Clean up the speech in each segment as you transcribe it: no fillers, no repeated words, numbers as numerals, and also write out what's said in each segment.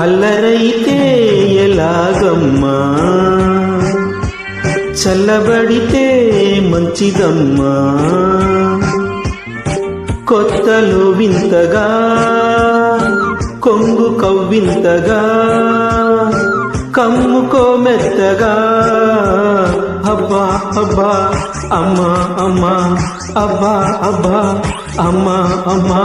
అల్లరైతే ఎలాగమ్మా, చల్లబడితే మంచిదమ్మా. కొత్తలో వింతగా కొంగు కవ్వింతగా కమ్ముకో మెత్తగా. అబ్బా అబ్బా అమ్మా అమ్మా, అబ్బా అబ్బా అమ్మా అమ్మా.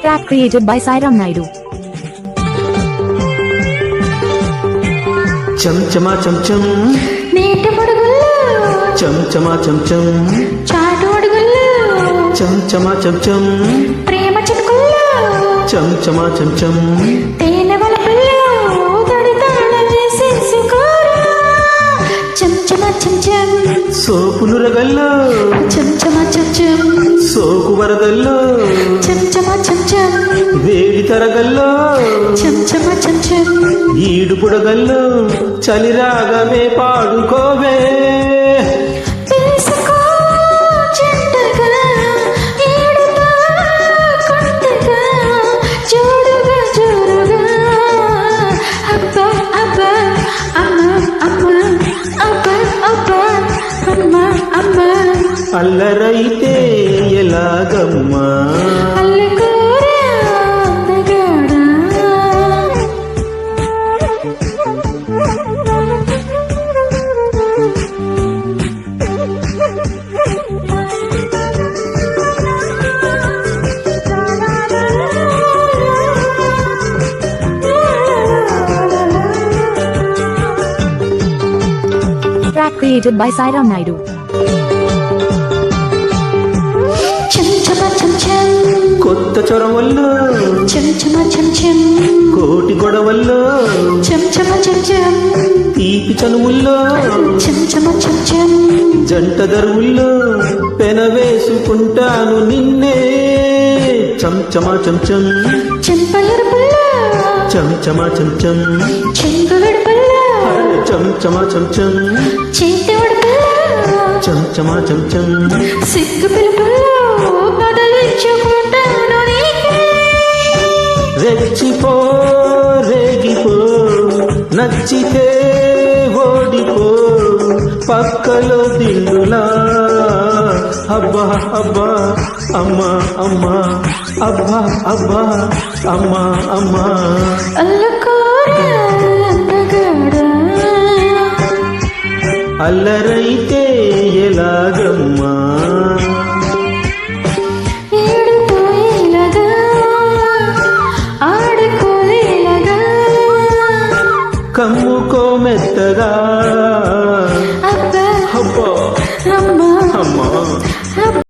Track created by Sairam Naidu. చంచమా chamcham నీటి పడుగుల్లో, చంచమా చంచం చాటు అడుగుల్లో, చంచమా చంచం ప్రేమ చిటుకుల్లో, చంచమా చంచం తేనె వలపుల్లో, తడి తాళం వేసేసుకోరా. చంచమా చంచం, సోపులు రగల్లో, చంచమా చంచం, సోకు వరదల్లో, చంచమా చంచం, వేడి తరగల్లో, చంచమా చంచం, ఈడు పుడగల్లో, చలి రాగమే పాడుకోవే. తెలుసుకో జంటగా, ఈడుగా కొత్తగా, జోడుగా జోరుగా. అబ్బా అబ్బా అమ్మా అమ్మా, అబ్బా అబ్బా అమ్మా అమ్మా. అల్లరైతే ఎలాగమ్మా, అల్లకూర అందగాడా. Track created by Sairam Naidu. చంచమా chamcham, కొత్త చొరవల్లో, చంచమా చంచం, కోటి గొడవల్లో, చంచమా చంచం, తీపి చనువుల్లో, చంచమా చంచం, జంట దరువుల్లో పెనవేసుకుంటాను నిన్నే. చంచమా చంచం చెంపలరుపుల్లో, చంచమా చంచం చెంగుగడుపుల్లో, చంచమా చంచం చేతి ఉడుపుల్లో, చంచమా చంచం సిగ్గు పిలుపుల్లో బదులించుకుంటాను నీకే. రెచ్చిపో రేగిపో, నచ్చితే ఓడిపో, పక్కలో దిండులా. అబ్బా అబ్బా అమ్మా అమ్మా, అబ్బా అబ్బా అమ్మా అమ్మా. అల్లకూర అందగాడా. అల్లరైతే ఎలాగమ్మా, ఏడుపోయేలాగా, ఆడుకోలేలాగా. కమ్ముకో మెత్తగా.